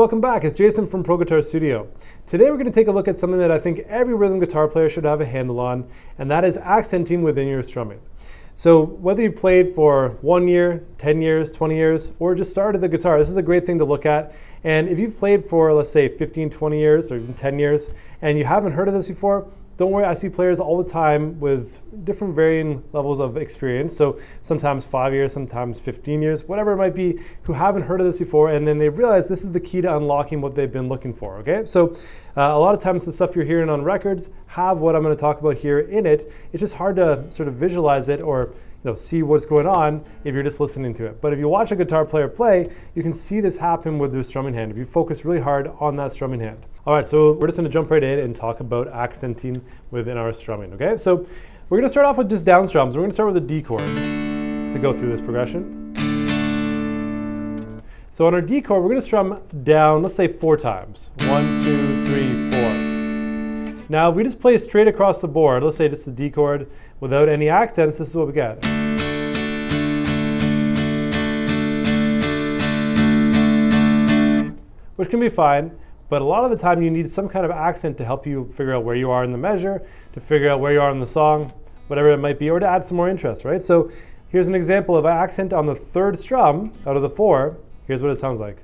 welcome back. It's Jason from Pro Guitar Studio. Today we're going to take a look at something that I think every rhythm guitar player should have a handle on, and that is accenting within your strumming. So whether you played for 1 year, 10 years, 20 years, or just started the guitar, this is a great thing to look at. And if you've played for, let's say, 15, 20 years, or even 10 years, and you haven't heard of this before, don't worry, I see players all the time with different varying levels of experience. So sometimes 5 years, sometimes 15 years, whatever it might be, who haven't heard of this before, and then they realize this is the key to unlocking what they've been looking for, okay? So a lot of times the stuff you're hearing on records have what I'm gonna talk about here in it. It's just hard to sort of visualize it or see what's going on if you're just listening to it. But if you watch a guitar player play, you can see this happen with their strumming hand if you focus really hard on that strumming hand. All right, so we're just gonna jump right in and talk about accenting within our strumming, okay? So we're gonna start off with just down strums. We're gonna start with a D chord to go through this progression. So on our D chord, we're gonna strum down, let's say 4 times. 1, 2, 3, 4. Now, if we just play straight across the board, let's say just the D chord without any accents, this is what we get. Which can be fine, but a lot of the time you need some kind of accent to help you figure out where you are in the measure, to figure out where you are in the song, whatever it might be, or to add some more interest, right? So here's an example of an accent on the 3rd strum out of the 4. Here's what it sounds like.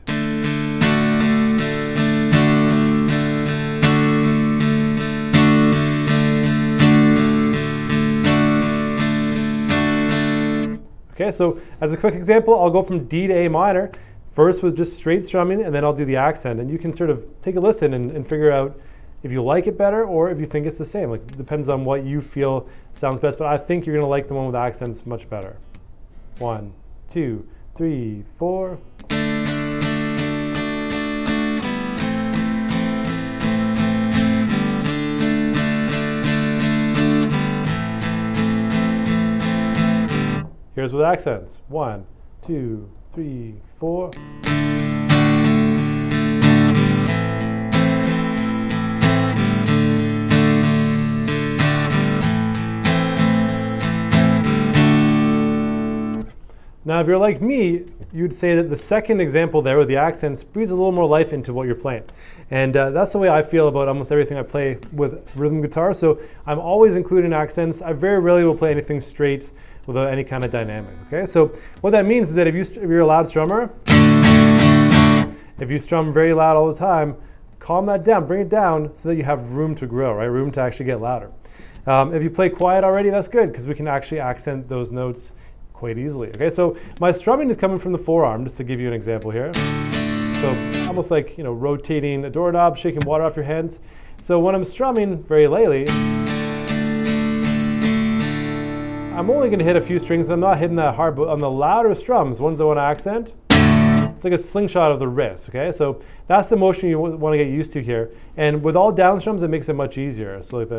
Okay, so as a quick example, I'll go from D to A minor, first with just straight strumming, and then I'll do the accent. And you can sort of take a listen and figure out if you like it better or if you think it's the same. Like, it depends on what you feel sounds best, but I think you're gonna like the one with accents much better. 1, 2, 3, 4. Here's with accents. 1, 2, 3, 4. Now, if you're like me, you'd say that the second example there with the accents breathes a little more life into what you're playing. And that's the way I feel about almost everything I play with rhythm guitar. So I'm always including accents. I very rarely will play anything straight without any kind of dynamic, okay? So what that means is that if you're a loud strummer, if you strum very loud all the time, calm that down, bring it down so that you have room to grow, right? Room to actually get louder. If you play quiet already, that's good because we can actually accent those notes quite easily, okay? So my strumming is coming from the forearm, just to give you an example here. So almost like, rotating a doorknob, shaking water off your hands. So when I'm strumming very lightly, I'm only gonna hit a few strings and I'm not hitting that hard, but on the louder strums, ones that want to accent, it's like a slingshot of the wrist, okay? So that's the motion you want to get used to here. And with all down strums, it makes it much easier. So like the,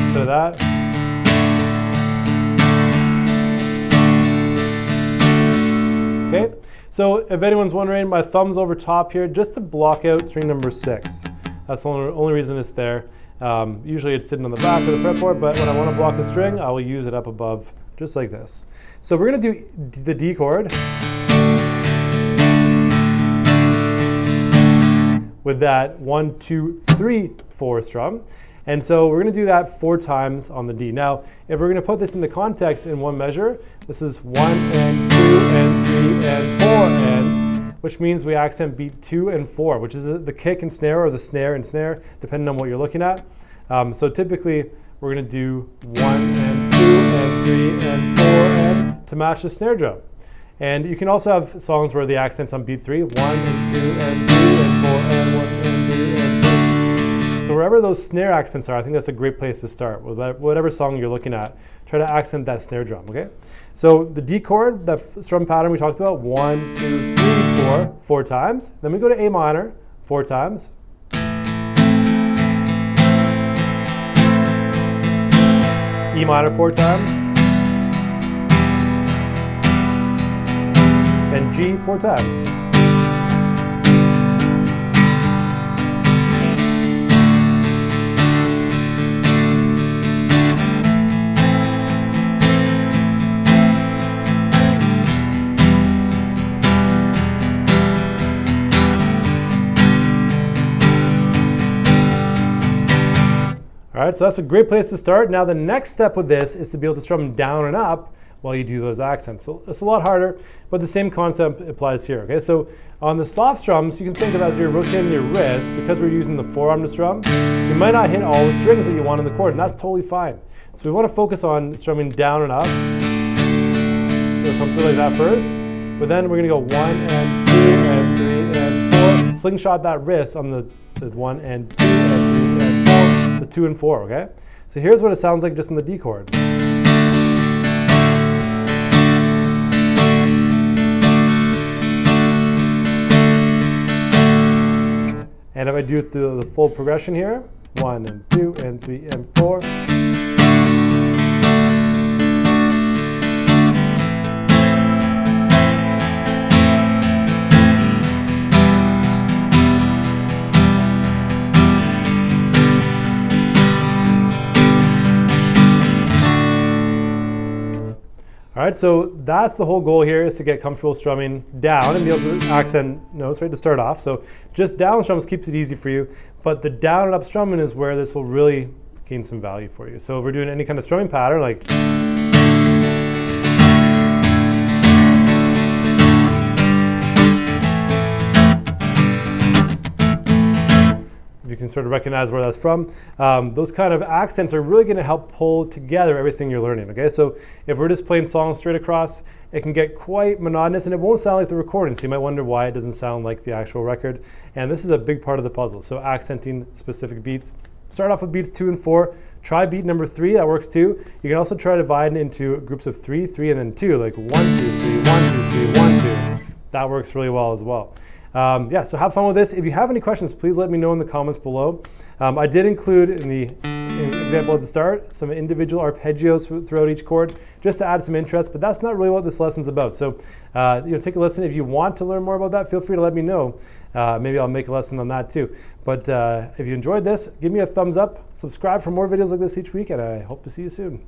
instead of that. Okay, so if anyone's wondering, my thumb's over top here just to block out string number 6. That's the only reason it's there. Usually it's sitting on the back of the fretboard, but when I want to block a string, I will use it up above, just like this. So we're going to do the D chord with that 1, 2, 3, 4 strum. And so we're going to do that 4 times on the D. Now, if we're going to put this into context in one measure, this is 1 and 2 and 3 and 4 and, which means we accent beat 2 and 4, which is the kick and snare or the snare and snare, depending on what you're looking at. So typically, we're going to do 1 and 2 and 3 and 4 and to match the snare drum. And you can also have songs where the accent's on beat 3, 1 and 2 and 3 and 4 and 1 and 2 and 3. So wherever those snare accents are, I think that's a great place to start. With whatever song you're looking at, try to accent that snare drum, okay? So the D chord, that strum pattern we talked about, 1, 2, 3, 4, 4 times. Then we go to A minor, 4 times. E minor 4 times. And G 4 times. right, so that's a great place to start. Now the next step with this is to be able to strum down and up while you do those accents. So it's a lot harder, but the same concept applies here. Okay, so on the soft strums, you can think of as you're rotating your wrist, because we're using the forearm to strum, you might not hit all the strings that you want in the chord, and that's totally fine. So we want to focus on strumming down and up. So it comes through like that first, but then we're going to go 1 and 2 and 3 and 4. Slingshot that wrist on the 1 and 2 and 3 and 4, the 2 and 4. Okay, so here's what it sounds like just in the D chord. And if I do it through the full progression here, 1 and 2 and 3 and 4. All right, so that's the whole goal here, is to get comfortable strumming down and be able to accent notes right to start off. So just down strums keeps it easy for you, but the down and up strumming is where this will really gain some value for you. So if we're doing any kind of strumming pattern, like you can sort of recognize where that's from. Those kind of accents are really going to help pull together everything you're learning. Okay, so if we're just playing songs straight across, it can get quite monotonous and it won't sound like the recording. So you might wonder why it doesn't sound like the actual record. And this is a big part of the puzzle. So accenting specific beats. Start off with beats 2 and 4. Try beat number 3, that works too. You can also try dividing into groups of 3, 3, and then 2, like 1, 2, 3, 1, 2, 3, 1, 2. That works really well as well. Yeah, so have fun with this. If you have any questions, please let me know in the comments below. I did include in the example at the start some individual arpeggios throughout each chord just to add some interest, but that's not really what this lesson's about. So take a listen. If you want to learn more about that, feel free to let me know. Maybe I'll make a lesson on that too. But if you enjoyed this, give me a thumbs up, subscribe for more videos like this each week, and I hope to see you soon.